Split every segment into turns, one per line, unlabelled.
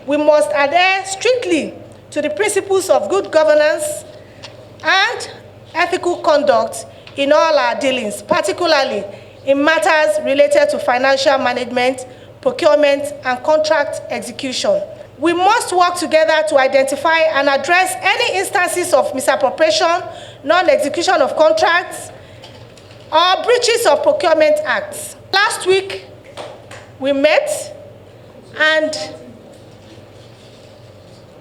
We must adhere strictly to the principles of good governance and ethical conduct in all our dealings, particularly in matters related to financial management, procurement, and contract execution. We must work together to identify and address any instances of misappropriation, non-execution of contracts, or breaches of procurement acts. Last week, we met, and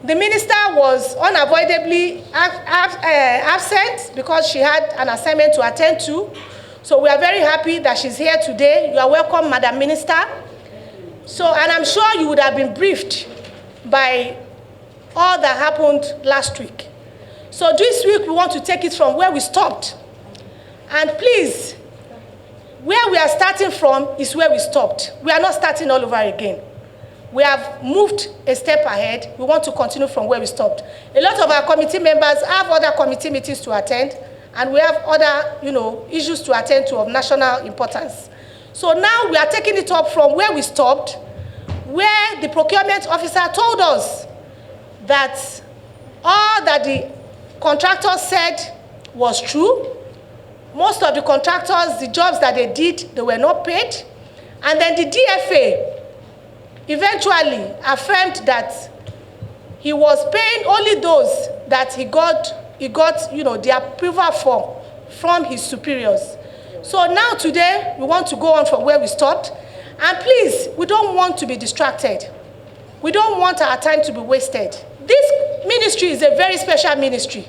the minister was unavoidably absent because she had an assignment to attend to. So we are very happy that she's here today. You are welcome, Madam Minister. So, and I'm sure you would have been briefed by all that happened last week. So this week, we want to take it from where we stopped. And please, where we are starting from is where we stopped. We are not starting all over again. We have moved a step ahead. We want to continue from where we stopped. A lot of our committee members have other committee meetings to attend, and we have other, issues to attend to of national importance. So now we are taking it up from where we stopped, where the procurement officer told us that all that the contractor said was true. Most of the contractors, the jobs that they did, they were not paid. And then the DFA eventually affirmed that he was paying only those that he got the approval from his superiors. So now today, we want to go on from where we stopped. And please, we don't want to be distracted. We don't want our time to be wasted. This ministry is a very special ministry.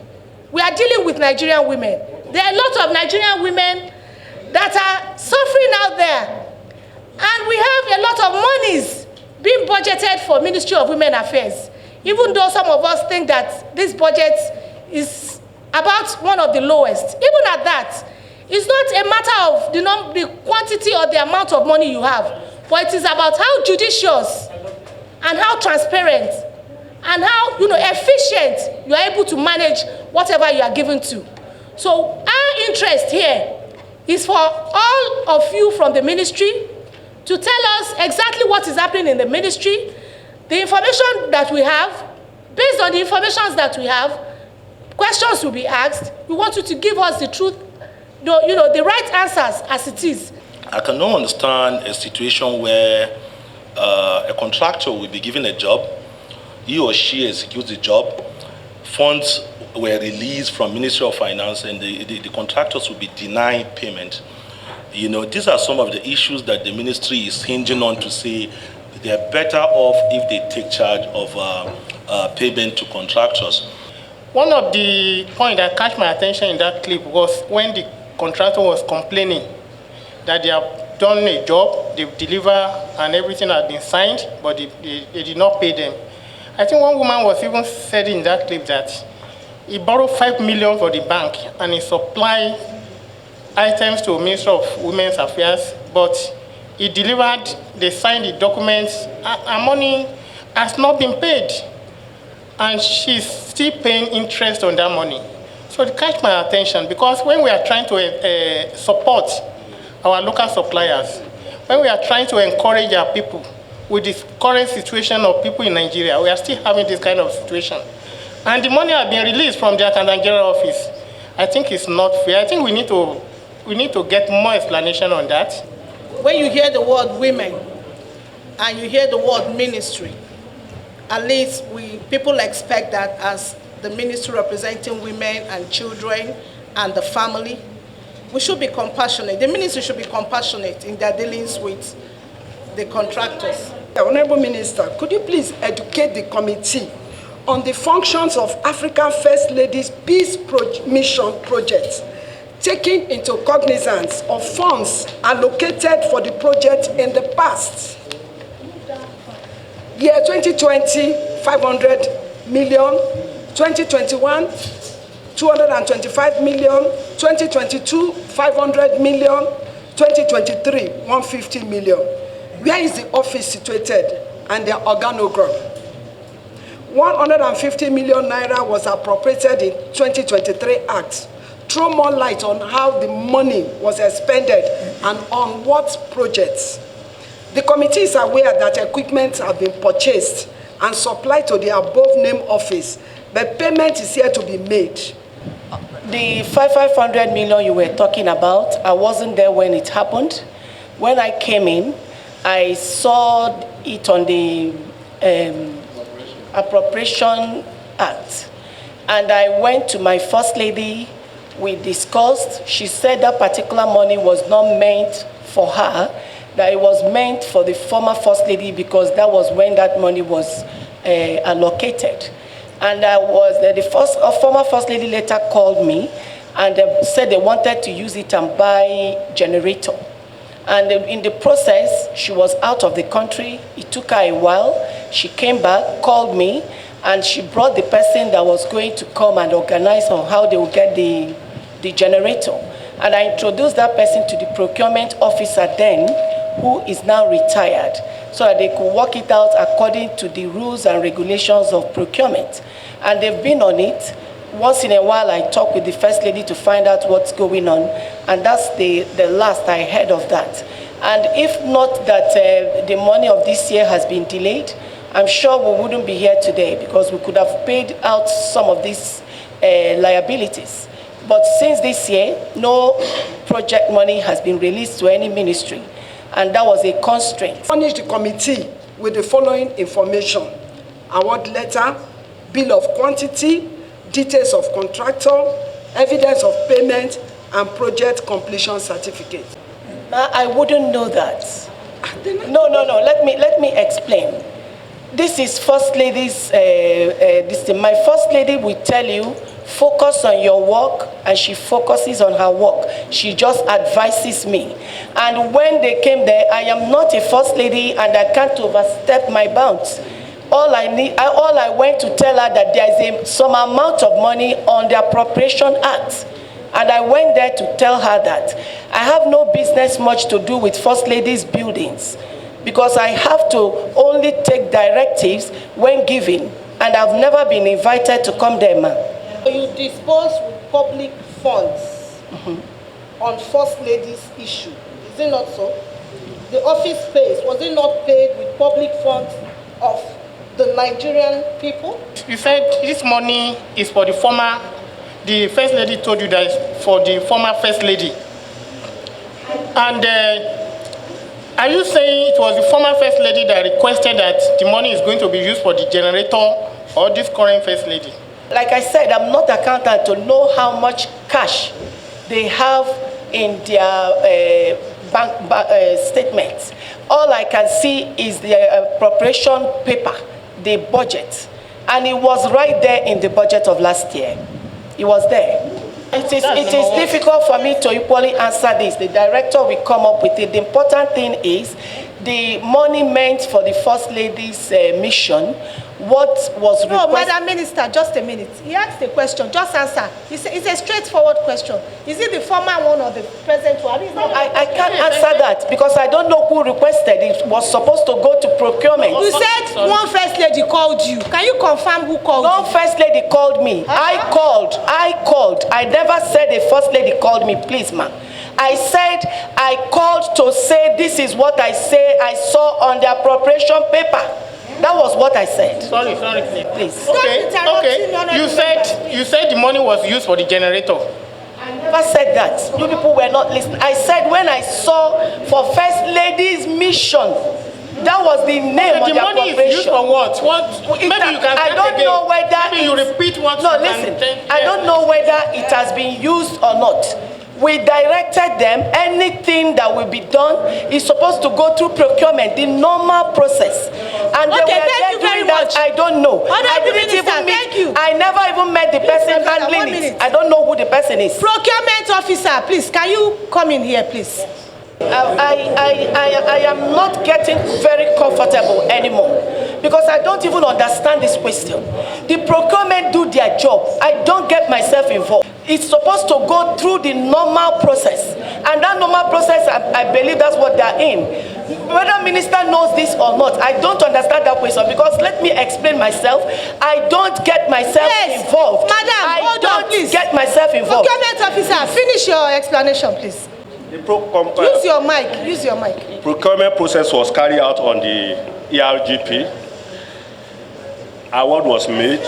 We are dealing with Nigerian women. There are a lot of Nigerian women that are suffering out there. And we have a lot of monies being budgeted for Ministry of Women Affairs, even though some of us think that this budget is about one of the lowest. Even at that, it's not a matter of the quantity or the amount of money you have, but it is about how judicious and how transparent and how efficient you are able to manage whatever you are given to. So our interest here is for all of you from the ministry to tell us exactly what is happening in the ministry, the information that we have. Based on the information that we have, questions will be asked. We want you to give us the truth, the right answers as it is.
I cannot understand a situation where a contractor will be given a job, he or she executes the job, funds were released from Ministry of Finance, and the contractors will be denied payment. These are some of the issues that the ministry is hinging on to say they're better off if they take charge of payment to contractors.
One of the points that caught my attention in that clip was when the contractor was complaining that they have done a job, they've delivered, and everything has been signed, but they did not pay them. I think one woman was even said in that clip that he borrowed 5 million for the bank and he supplied items to Ministry of Women's Affairs, but he delivered, they signed the documents, and money has not been paid. And she's still paying interest on that money. So it catch my attention, because when we are trying to support our local suppliers, when we are trying to encourage our people with this current situation of people in Nigeria, we are still having this kind of situation. And the money has been released from the Accountant General Office. I think it's not fair. I think we need to get more explanation on that.
When you hear the word women and you hear the word ministry, at least people expect that as the ministry representing women and children and the family, we should be compassionate. The ministry should be compassionate in their dealings with the contractors.
Honorable Minister, could you please educate the committee on the functions of African First Ladies Peace Mission projects, taking into cognizance of funds allocated for the project in the past? Year 2020, 500 million, 2021, 225 million, 2022, 500 million, 2023, 150 million. Where is the office situated and their organogram? 150 million naira was appropriated in 2023 Act. Throw more light on how the money was expended and on what projects. The committee is aware that equipment have been purchased and supplied to the above named office, but payment is yet to be made.
The 500 million you were talking about, I wasn't there when it happened. When I came in, I saw it on the Appropriation Act. And I went to my First Lady, we discussed. She said that particular money was not meant for her, that it was meant for the former First Lady because that was when that money was allocated. And the former First Lady later called me and said they wanted to use it and buy generator. And in the process, she was out of the country. It took her a while. She came back, called me, and she brought the person that was going to come and organize on how they would get the generator. And I introduced that person to the procurement officer then, who is now retired, so that they could work it out according to the rules and regulations of procurement. And they've been on it. Once in a while, I talk with the First Lady to find out what's going on, and that's the last I heard of that. And if not that the money of this year has been delayed, I'm sure we wouldn't be here today because we could have paid out some of these liabilities. But since this year, no project money has been released to any ministry, and that was a constraint.
Furnish the committee with the following information: award letter, bill of quantity, details of contractor, evidence of payment, and project completion certificate.
I wouldn't know that. No. Let me explain. This is First Lady's. My First Lady will tell you, focus on your work, and she focuses on her work. She just advises me. And when they came there, I am not a First Lady, and I can't overstep my bounds. All I went to tell her that there is some amount of money on the Appropriation Act. And I went there to tell her that. I have no business much to do with First Ladies' buildings because I have to only take directives when given. And I've never been invited to come there, ma'am.
You dispose with public funds on First Ladies' issue. Is it not so? The office space, was it not paid with public funds of the Nigerian people?
You said this money is for the former, the First Lady told you that it's for the former First Lady. And are you saying it was the former First Lady that requested that the money is going to be used for the generator, or this current First Lady?
Like I said, I'm not accountant to know how much cash they have in their bank statements. All I can see is the appropriation paper, the budget. And it was right there in the budget of last year. It was there. It is difficult for me to equally answer this. The director will come up with it. The important thing is the money meant for the First Lady's mission. What was requested?
No, Madam Minister, just a minute. He asked a question. Just answer. It's a straightforward question. Is it the former one or the present one?
I can't answer that because I don't know who requested. It was supposed to go to procurement.
You said one First Lady called you. Can you confirm who called you?
No First Lady called me. I called. I never said a First Lady called me. Please, ma'am. I said I called to say this is what I saw on the appropriation paper. That was what I said.
Sorry,
please.
Okay. You said the money was used for the generator.
I never said that. You people were not listening. I said when I saw for First Lady's mission, that was the name of the
money is used for what? Maybe you can.
I don't know whether.
Maybe you repeat what.
No, listen. I don't know whether it has been used or not. We directed them, anything that will be done is supposed to go through procurement, the normal process. And
okay, thank you very much.
I don't know. I didn't even meet. I never even met the person handling it. I don't know who the person is.
Procurement officer, please, can you come in here, please?
I am not getting very comfortable anymore because I don't even understand this question. The procurement do their job. I don't get myself involved. It's supposed to go through the normal process. And that normal process, I believe that's what they're in. Whether minister knows this or not, I don't understand that question because let me explain myself. I don't get myself involved.
Madam, hold on, please.
Get myself involved.
Procurement officer, finish your explanation, please. Use your mic. Use your mic.
Procurement process was carried out on the ERGP. award was made.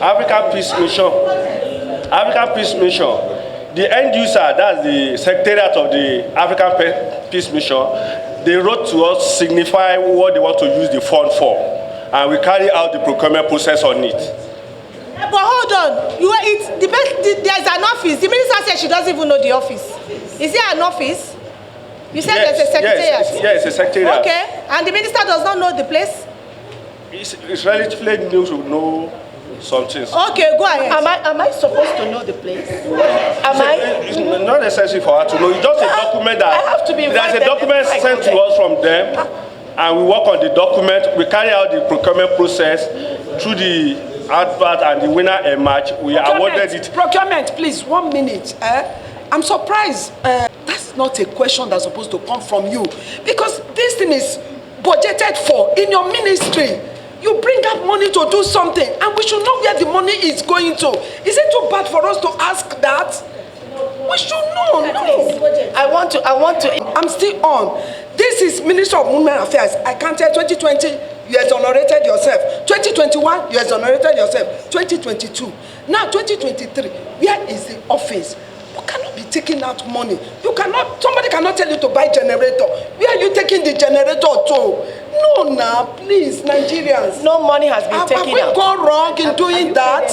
African Peace Mission, the end user, that's the Secretariat of the African Peace Mission, they wrote to us signify what they want to use the fund for, and we carry out the procurement process on it.
But hold on, there's an office. The minister said she doesn't even know the office. Is there an office? You said
Yes,
there's a secretariat.
Yes, a secretariat.
Okay, and the minister does not know the place?
It's relatively new to know some things.
Okay, go ahead.
Am I supposed to know the place?
It's not necessary for her to know. It's just a document that
I have to be
there's a document sent to us from them, and we work on the document. We carry out the procurement process through the advert, and the winner emerged. We awarded it.
Procurement, please, 1 minute. I'm surprised. That's not a question that's supposed to come from you, because this thing is budgeted for in your ministry. You bring up money to do something, and we should know where the money is going to. Is it too bad for us to ask that? We should know. No.
I want to.
I'm still on. This is Minister of Women Affairs. I counted 2020, you exonerated yourself. 2021, you exonerated yourself. 2022. Now 2023, where is the office? You cannot be taking out money. Somebody cannot tell you to buy generator. Where are you taking the generator to? No, now, please, Nigerians.
No money has been taken out.
Have we gone wrong in doing that?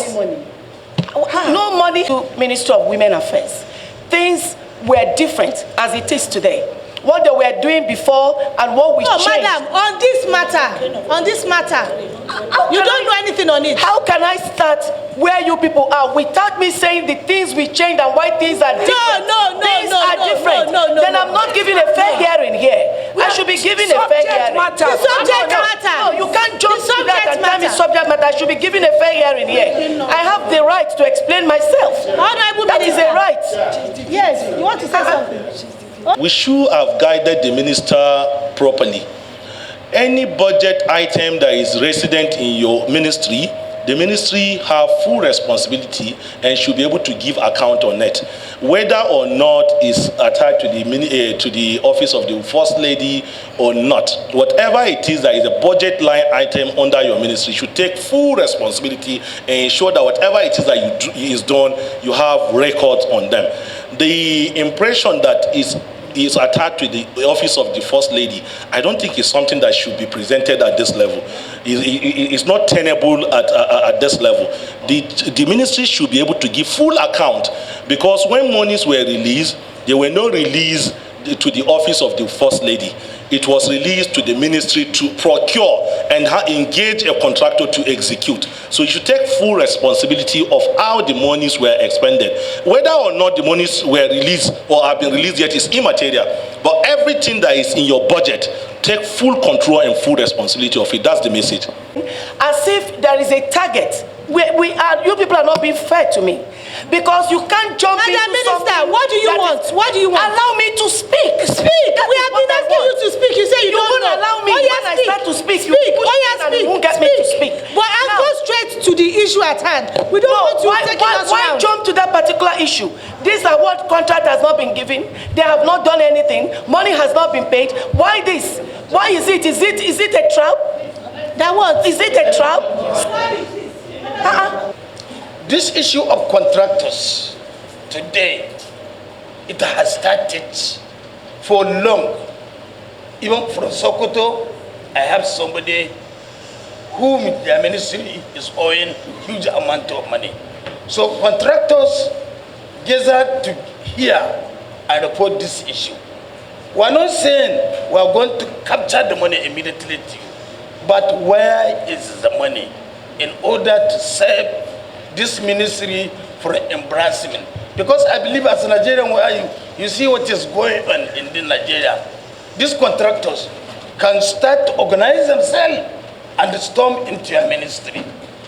No money to Minister of Women Affairs. Things were different as it is today. What they were doing before and what we changed.
Madam, on this matter, you don't know anything on it.
How can I start where you people are without me saying the things we changed and why things are different? Things are different. Then I'm not giving a fair hearing here. I should be giving a fair hearing.
The subject matter.
No, you can't jump to that and tell me subject matter. I should be giving a fair hearing here. I have the right to explain myself. That is a right.
Yes, you want to say something?
We should have guided the minister properly. Any budget item that is resident in your ministry, the ministry have full responsibility and should be able to give account on it. Whether or not is attached to the office of the First Lady or not, whatever it is that is a budget line item under your ministry should take full responsibility and ensure that whatever it is that is done, you have records on them. The impression that is attached to the office of the First Lady, I don't think it's something that should be presented at this level. It's not tenable at this level. The ministry should be able to give full account, because when monies were released, they were not released to the office of the First Lady. It was released to the ministry to procure and engage a contractor to execute. So you should take full responsibility of how the monies were expended. Whether or not the monies were released or have been released yet is immaterial. But everything that is in your budget, take full control and full responsibility of it. That's the message.
As if there is a target. You people are not being fair to me, because you can't jump into
Minister,
something.
what do you want? What do you want?
Allow me to speak.
Speak. We have been asking you to speak. You say you don't
won't
know.
allow me.
Oh,
When I start to speak, you
speak.
push
Oh, yeah,
and
speak.
you won't get me to speak.
But I'll go straight to the issue at hand. We don't want you taking us
Why
round.
jump to that particular issue? This award contract has not been given. They have not done anything. Money has not been paid. Why this? Why is it? Is it a trap?
That what?
Is it a trap?
This issue of contractors today, it has started for long. Even from Sokoto, I have somebody whom their ministry is owing huge amount of money. So contractors gathered to hear and report this issue. We're not saying we're going to capture the money immediately to you, but where is the money in order to save this ministry for embarrassment? Because I believe as a Nigerian, where you see what is going on in Nigeria, these contractors can start to organize themselves and storm into your ministry.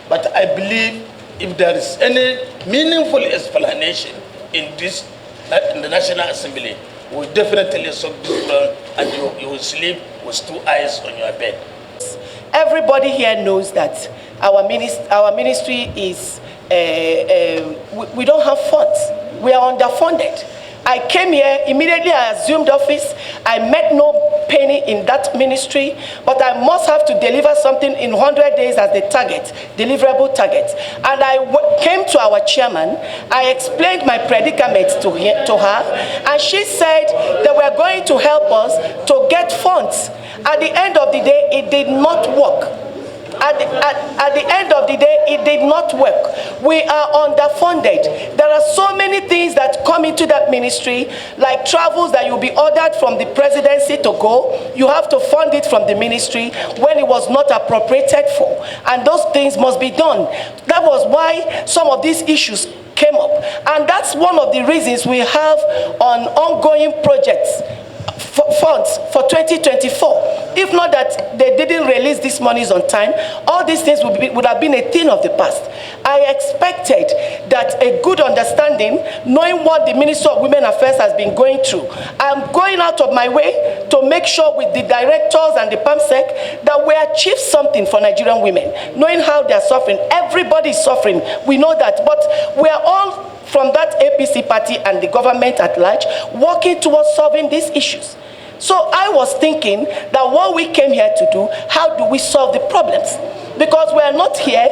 But I believe if there is any meaningful explanation in the National Assembly, we'll definitely solve this problem, and you will sleep with two eyes on your bed.
Everybody here knows that our ministry is, we don't have funds. We are underfunded. I came here, immediately I assumed office. I met no penny in that ministry, but I must have to deliver something in 100 days as the target, deliverable target. And I came to our chairman, I explained my predicament to her, and she said they were going to help us to get funds. At the end of the day, it did not work. At the end of the day, it did not work. We are underfunded. There are so many things that come into that ministry, like travels that you'll be ordered from the presidency to go. You have to fund it from the ministry when it was not appropriated for. And those things must be done. That was why some of these issues came up. And that's one of the reasons we have on ongoing projects funds for 2024. If not that they didn't release these monies on time, all these things would have been a thing of the past. I expected that a good understanding, knowing what the Minister of Women Affairs has been going through, I'm going out of my way to make sure with the directors and the PAMSEC that we achieve something for Nigerian women, knowing how they're suffering. Everybody is suffering, we know that, but we are all from that APC party and the government at large working towards solving these issues. So I was thinking that what we came here to do, how do we solve the problems? Because we are not here,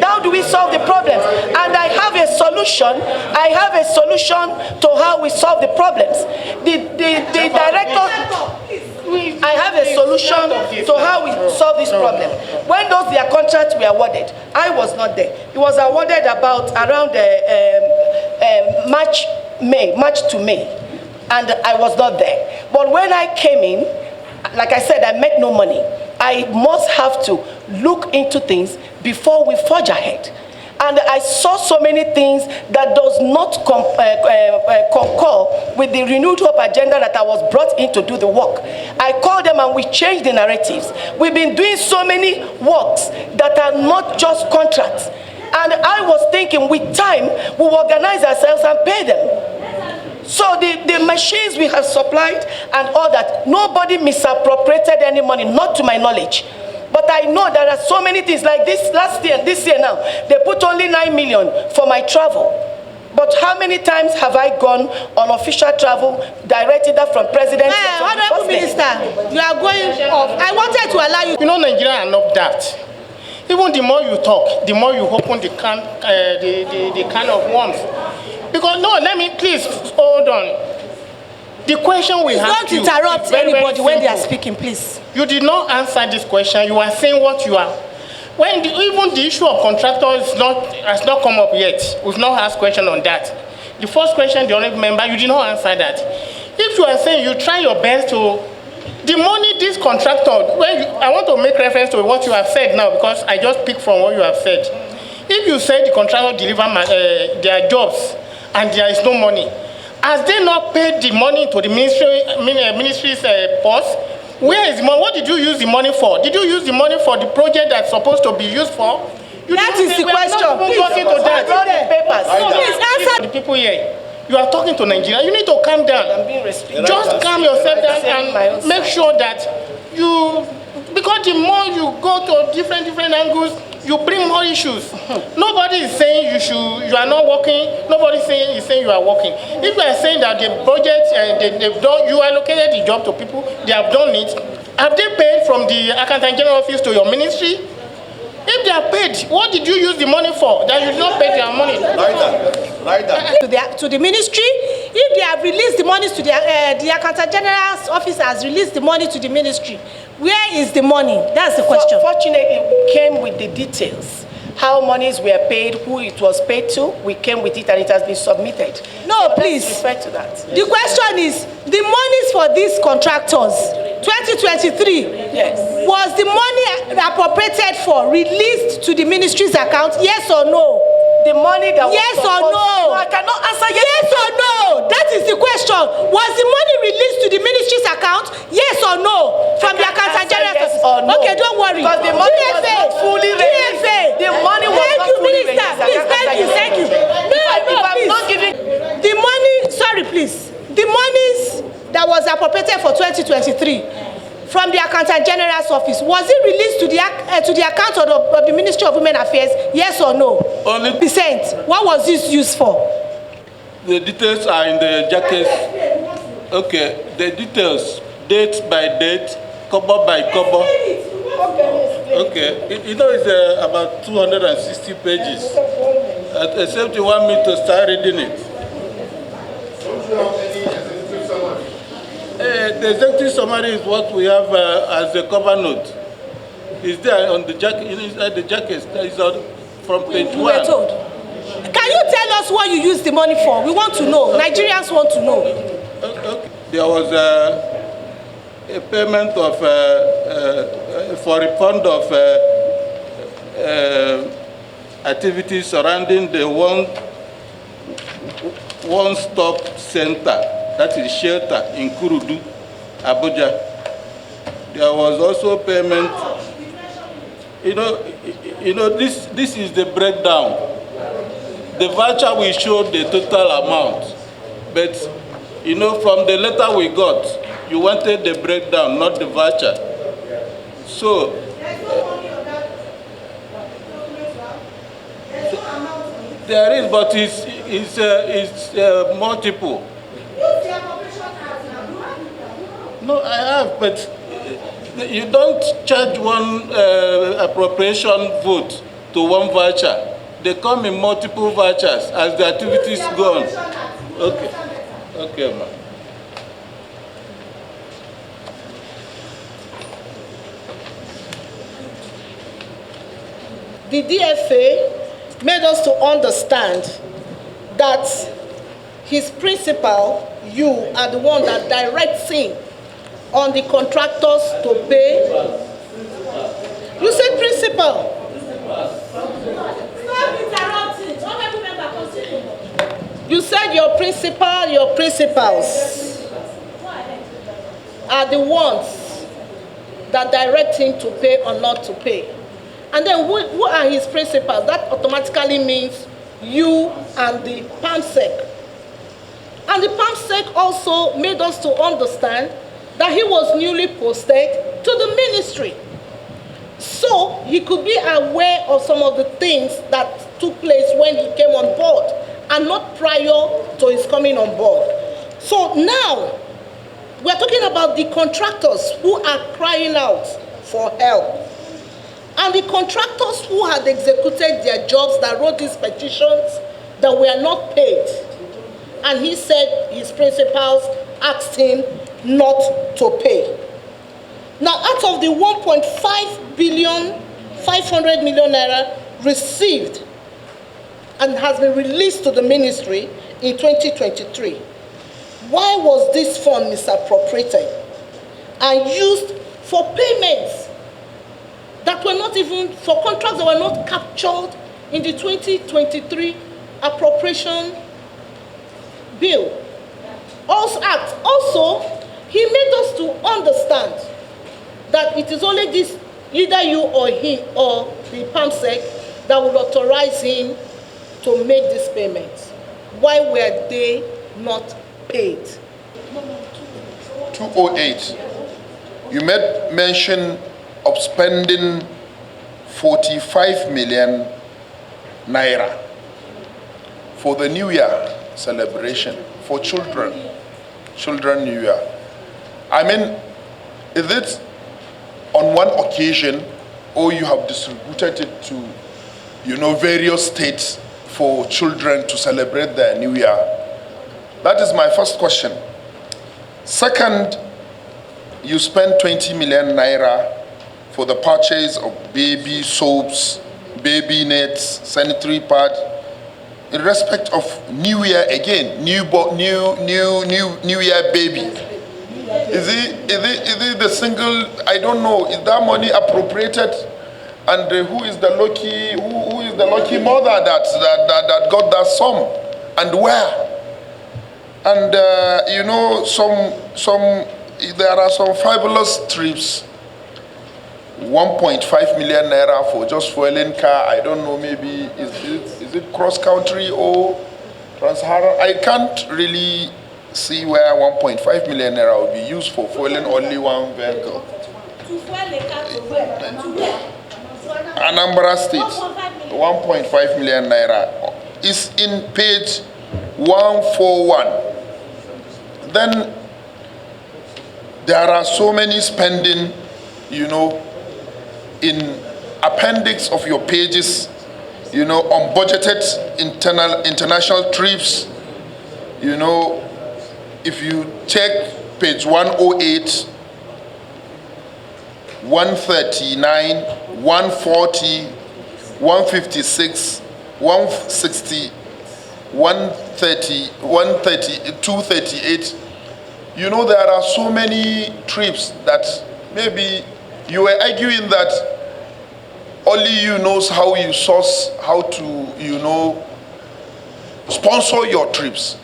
how do we solve the problems? And I have a solution. I have a solution to how we solve the problems. The director, I have a solution to how we solve this problem. When those their contracts were awarded, I was not there. It was awarded about around March to May, and I was not there. But when I came in, like I said, I make no money. I must have to look into things before we forge ahead. And I saw so many things that does not concur with the renewed hope agenda that I was brought in to do the work. I called them and we changed the narratives. We've been doing so many works that are not just contracts. And I was thinking with time, we'll organize ourselves and pay them. So the machines we have supplied and all that, nobody misappropriated any money, not to my knowledge. But I know there are so many things like this last year, this year now, they put only 9 million for my travel. But how many times have I gone on official travel, directed that from President?
Honorable Minister, you are going off. I wanted to allow you.
You know, Nigeria are not that. Even the more you talk, the more you open the can of worms. Because no, let me please hold on. The question we have to
don't interrupt anybody when they are speaking, please.
You did not answer this question. You are saying what you are. When even the issue of contractors has not come up yet. We've not asked question on that. The first question, the honorable member, you did not answer that. If you are saying you try your best to, the money this contractor, I want to make reference to what you have said now because I just picked from what you have said. If you say the contractor deliver their jobs and there is no money, has they not paid the money to the ministry's post? Where is the money? What did you use the money for? Did you use the money for the project that's supposed to be used for?
That is the question. Please
answer the people here. You are talking to Nigeria. You need to calm down.
I'm being restricted.
Just calm yourself down and make sure that you, because the more you go to different angles, you bring more issues. Nobody is saying you are not working. Nobody is saying you are working. If you are saying that the budget they've done, you allocated the job to people, they have done it. Have they paid from the Accountant General Office to your ministry? If they are paid, what did you use the money for? That you did not pay their money.
To the ministry, if they have released the money to the Accountant General's office has released the money to the ministry, where is the money? That's the question.
Fortunately, we came with the details. How monies were paid, who it was paid to, we came with it and it has been submitted.
No, so please.
Let's refer to that.
The question is, the monies for these contractors, 2023,
yes,
was the money appropriated for released to the ministry's account, yes or no?
The money that
yes
was
or no?
I cannot answer
yes or no. That is the question. Was the money released to the ministry's account? Yes or no? From the Accountant General office.
No.
Okay, don't worry.
Because the money was not fully released. The money was not fully released.
Please, thank you. The money, sorry, please. The monies that was appropriated for 2023 from the Accountant General's office, was it released to the account of the Ministry of Women Affairs? Yes or no?
Only
percent. What was this used for?
The details are in the jacket. Okay, the details, date by date, cover by cover. Okay, it's about 260 pages. Except you want me to start reading it. The executive summary is what we have as a cover note. It's there on the jacket, inside the jacket. It's from page 1.
We were told. Can you tell us what you used the money for? We want to know. Nigerians want to know.
Okay. There was a payment of for refund of activities surrounding the one-stop center, that is shelter in Kurudu, Abuja. There was also payment. This is the breakdown. The voucher will show the total amount, but from the letter we got, you wanted the breakdown, not the voucher. So, there is, but it's multiple. No, I have, but you don't charge one appropriation vote to one voucher. They come in multiple vouchers as the activities go on. Okay. Okay, ma'am.
The DFA made us to understand that his principal, you, are the one that directs him on the contractors to pay. You said principal. You said your principals are the ones that direct him to pay or not to pay. And then who are his principals? That automatically means you and the PAMSEC. And the PAMSEC also made us to understand that he was newly posted to the ministry. So he could be aware of some of the things that took place when he came on board and not prior to his coming on board. So now, we're talking about the contractors who are crying out for help. And the contractors who had executed their jobs that wrote these petitions that were not paid. And he said his principals asked him not to pay. Now, out of the 1.5 billion, 500 million naira received and has been released to the ministry in 2023, why was this fund misappropriated and used for payments that were not even, for contracts that were not captured in the 2023 appropriation bill? Also, he made us to understand that it is only this, either you or he or the PAMSEC, that will authorize him to make these payments. Why were they not paid?
208. You made mention of spending 45 million naira for the New Year celebration for children New Year. I mean, is it on one occasion, or you have distributed it to, various states for children to celebrate their New Year? That is my first question. Second, you spent 20 million naira for the purchase of baby soaps, baby nets, sanitary pad, in respect of New Year again, new Year baby. Is it the single? I don't know. Is that money appropriated? And who is the lucky mother that got that sum, and where? And there are some fabulous trips. 1.5 million naira for just fueling car. I don't know, maybe is it cross country or trans-Saharan? I can't really see where 1.5 million naira will be used for fueling only one vehicle. Anambra State, 1.5 million naira is in page 141. Then there are so many spending, you know, in appendix of your pages, you know, unbudgeted international trips. You know, if you check page 108, 139, 140, 156, 160, 130, 130, 238, you know, there are so many trips that maybe you were arguing that only you knows how you source, how to, you know, sponsor your trips.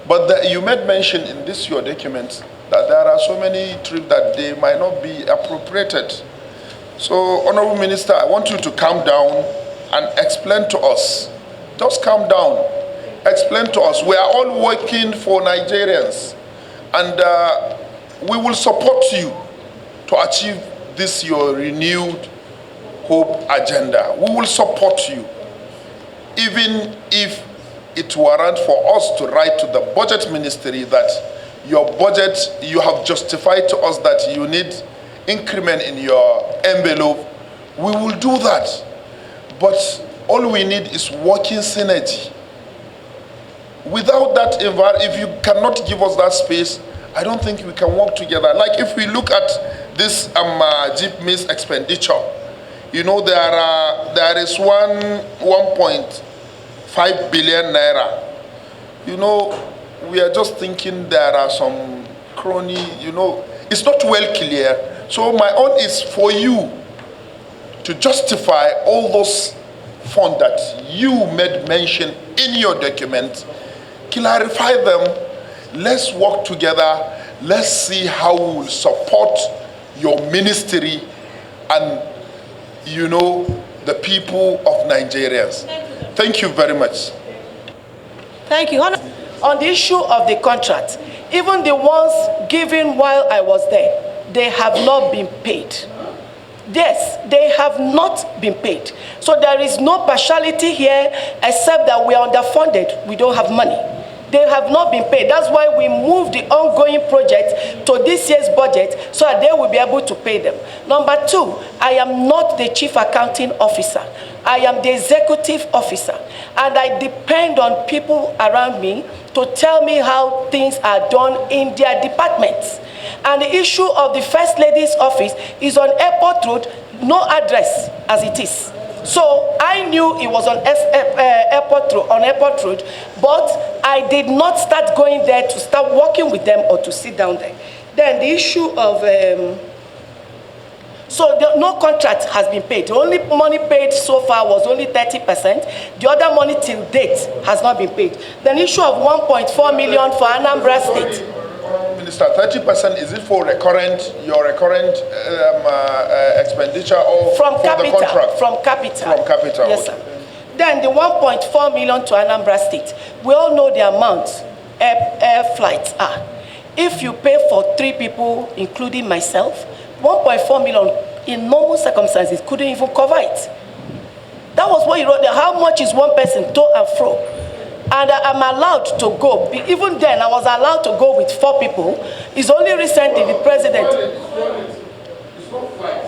But you made mention in this your document that there are so many trips that they might not be appropriated. So, Honorable Minister, I want you to calm down and explain to us. Just calm down. Explain to us. We are all working for Nigerians, and we will support you to achieve this your renewed hope agenda. We will support you, even if it warrant for us to write to the budget ministry that your budget, you have justified to us that you need increment in your envelope. We will do that. But all we need is working synergy. Without that, if you cannot give us that space, I don't think we can work together. Like if we look at this jeep miss expenditure, you know, there is 1.5 billion naira. You know, we are just thinking there are some crony, you know, it's not well clear. So my own is for you to justify all those funds that you made mention in your document, clarify them, let's work together, let's see how we will support your ministry and, you know, the people of Nigerians. Thank you very much.
Thank you. On the issue of the contract, even the ones given while I was there, they have not been paid. Yes, they have not been paid. So there is no partiality here except that we are underfunded. We don't have money. They have not been paid. That's why we moved the ongoing project to this year's budget so that they will be able to pay them. Number two, I am not the chief accounting officer. I am the executive officer. And I depend on people around me to tell me how things are done in their departments. And the issue of the First Lady's office is on Airport Road, no address as it is. So I knew it was on Airport Road, but I did not start going there to start working with them or to sit down there. Then the issue of, no contract has been paid. The only money paid so far was only 30%. The other money till date has not been paid. Then the issue of 1.4 million for Anambra State.
Minister, 30%, is it for your recurrent expenditure or
from capital,
the contract?
From capital.
From capital,
yes, sir. Then the 1.4 million to Anambra State. We all know the amount air flights are. If you pay for 3 people, including myself, 1.4 million in normal circumstances couldn't even cover it. That was what he wrote there. How much is one person to and fro? And I'm allowed to go. Even then, I was allowed to go with 4 people. It's only recently the president.
It's not flight.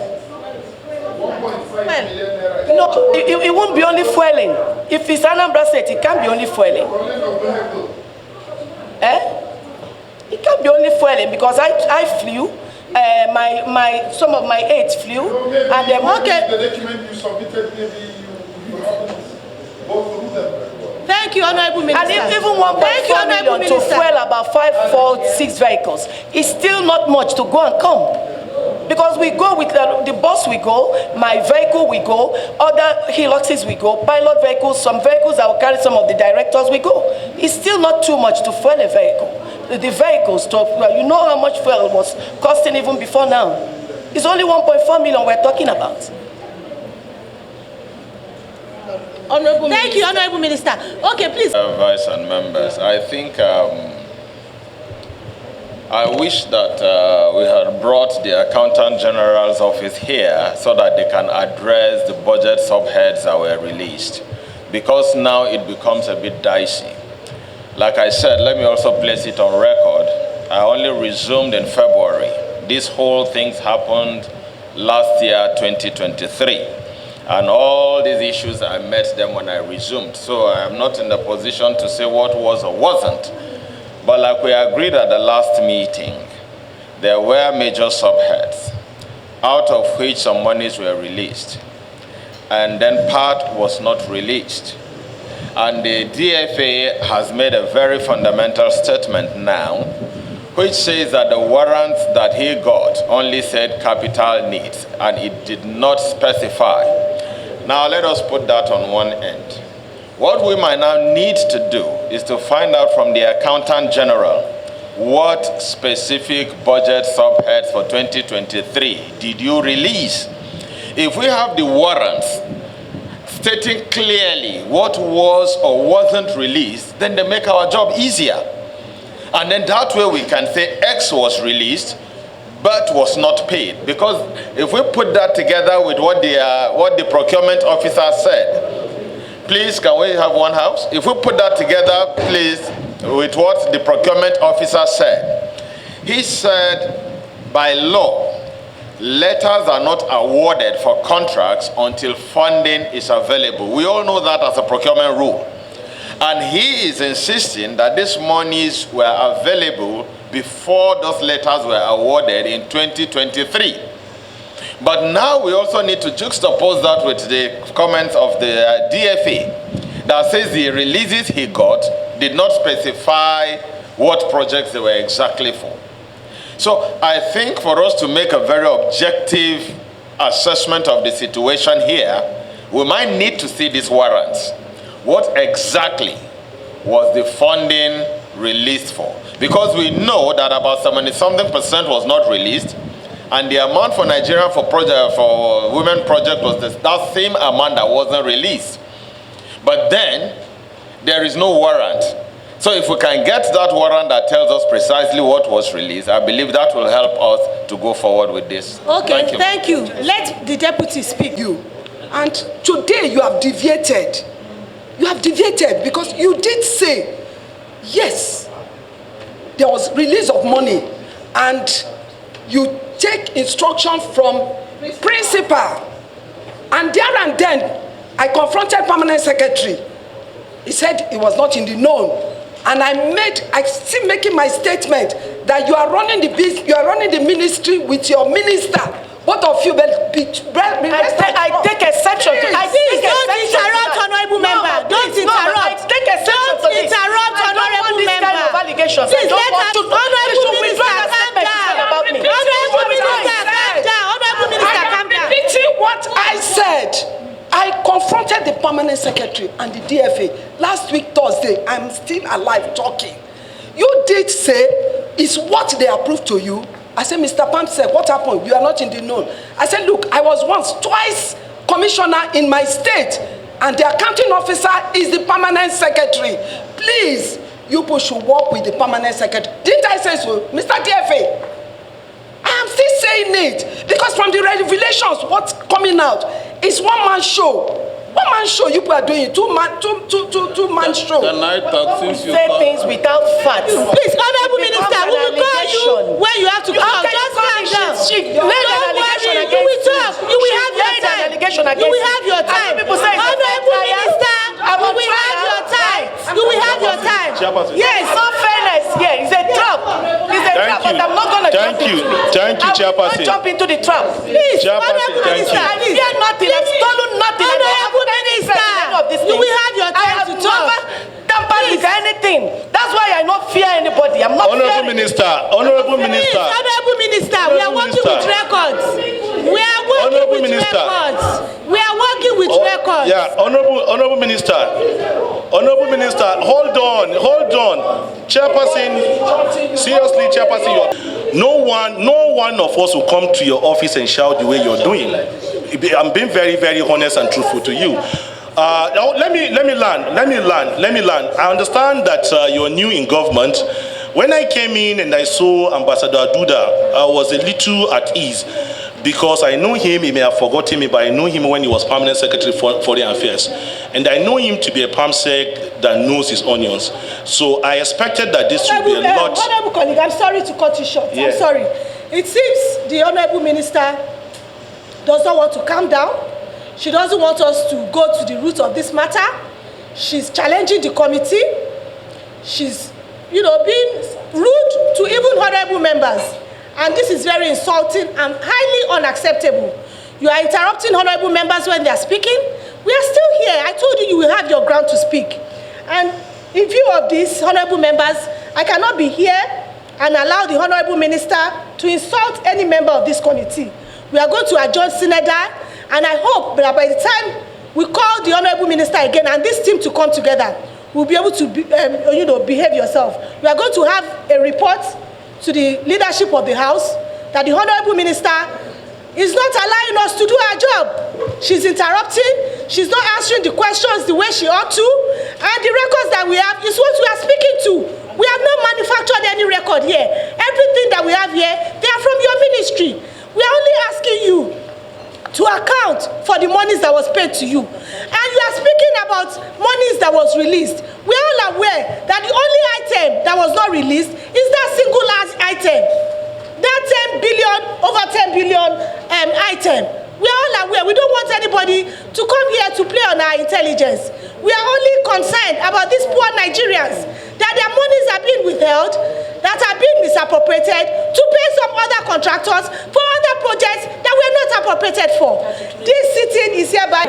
1.5 million naira.
No, it won't be only fueling. If it's Anambra State, it can't be only fueling. It can't be only fueling because I flew. Some of my aides flew. And then
the document you submitted, maybe you haven't gone through them.
Thank you, Honorable Minister. And even 1.4 million to fuel about 5, 4, 6 vehicles is still not much to go and come. Because we go with the bus, we go, my vehicle, we go, other Hiluxes, we go, pilot vehicles, some vehicles that will carry some of the directors, we go. It's still not too much to fuel a vehicle. The vehicles, you know how much fuel was costing even before now. It's only 1.4 million we're talking about. Thank you, Honorable Minister. Okay, please.
Vice and members, I think I wish that we had brought the Accountant General's office here so that they can address the budget subheads that were released, because now it becomes a bit dicey. Like I said, let me also place it on record. I only resumed in February. This whole thing happened last year, 2023. And all these issues, I met them when I resumed. So I am not in the position to say what was or wasn't. But like we agreed at the last meeting, there were major subheads, out of which some monies were released. And then part was not released. And the DFA has made a very fundamental statement now, which says that the warrants that he got only said capital needs, and it did not specify. Now let us put that on one end. What we might now need to do is to find out from the Accountant General what specific budget subheads for 2023 did you release. If we have the warrants stating clearly what was or wasn't released, then they make our job easier. And then that way we can say X was released, but was not paid. Because if we put that together with what the procurement officer said, please, can we have one house? If we put that together, please, with what the procurement officer said, he said, by law, letters are not awarded for contracts until funding is available. We all know that as a procurement rule. And he is insisting that these monies were available before those letters were awarded in 2023. But now we also need to juxtapose that with the comments of the DFA that says the releases he got did not specify what projects they were exactly for. So I think for us to make a very objective assessment of the situation here, we might need to see these warrants. What exactly was the funding released for? Because we know that about 70-something% was not released, and the amount for Nigeria for Women Project was that same amount that wasn't released. But then, there is no warrant. So if we can get that warrant that tells us precisely what was released, I believe that will help us to go forward with this.
Okay, thank you. Let the deputy speak.
And today you have deviated. You have deviated because you did say, yes, there was release of money, and you take instruction from principal. And there and then, I confronted permanent secretary. He said he was not in the known. And I still making my statement that you are running the ministry with your minister. Both of you will be
I take exception to this.
Please don't interrupt, honorable member. Don't interrupt. Don't interrupt, honorable member. Please let us, honorable minister, calm down. Honorable minister, calm down. Honorable minister, calm down.
Repeating what I said. I confronted the permanent secretary and the DFA last week Thursday. I'm still alive talking. You did say it's what they approved to you. I said, Mr. Pam said, what happened? You are not in the known. I said, look, I was twice commissioner in my state, and the accounting officer is the permanent secretary. Please, you people should work with the permanent secretary. Didn't I say so, Mr. DFA? I am still saying it because from the revelations, what's coming out is one-man show. One-man show you people are doing, two-man show.
Can I talk since you
say things without facts?
Please, honorable minister, we will call you when you have to talk. Just calm down. Don't worry, you will talk. You will have your time. You will have your time. Honorable minister, you will have your time. You will have your time.
Yes, no fairness here. It's a trap. It's a trap, but I'm not going to jump into it.
Thank you, Chairperson.
I will not jump into the trap.
Please, honorable minister,
I fear nothing. I've stolen nothing.
Honorable minister, you will have your time to talk.
I have never tampered with anything. That's why I not fear anybody. I'm not
Honorable Minister, Honorable Minister.
Honorable Minister, we are working with records. We are working with records. We are working with records.
Yeah, Honorable Minister. Honorable Minister, hold on. Chairperson, seriously, Chairperson, no one of us will come to your office and shout the way you're doing. I'm being very, very honest and truthful to you. Now let me land. I understand that you're new in government. When I came in and I saw Ambassador Duda, I was a little at ease because I know him, he may have forgotten me, but I know him when he was Permanent Secretary for Foreign Affairs. And I know him to be a PAMSEC that knows his onions. So I expected that this would be a lot.
Honorable colleague, I'm sorry to cut you short.
Yeah.
I'm sorry. It seems the Honorable Minister does not want to calm down. She doesn't want us to go to the root of this matter. She's challenging the committee. She's, being rude to even honorable members. And this is very insulting and highly unacceptable. You are interrupting honorable members when they are speaking. We are still here. I told you you will have your ground to speak. And in view of this, honorable members, I cannot be here and allow the honorable minister to insult any member of this committee. We are going to adjourn Synodal, and I hope that by the time we call the honorable minister again and this team to come together, we'll be able to behave yourself. We are going to have a report to the leadership of the House that the honorable minister is not allowing us to do our job. She's interrupting, she's not answering the questions the way she ought to, and the records that we have is what we are speaking to. We have not manufactured any record here. Everything that we have here, they are from your ministry. We are only asking you to account for the monies that was paid to you. And you are speaking about monies that was released. We are all aware that the only item that was not released is that single item. That 10 billion, over 10 billion item. We are all aware. We don't want anybody to come here to play on our intelligence. We are only concerned about these poor Nigerians, that their monies are being withheld, that are being misappropriated to pay some other contractors for other projects that were not appropriated for. This sitting is hereby.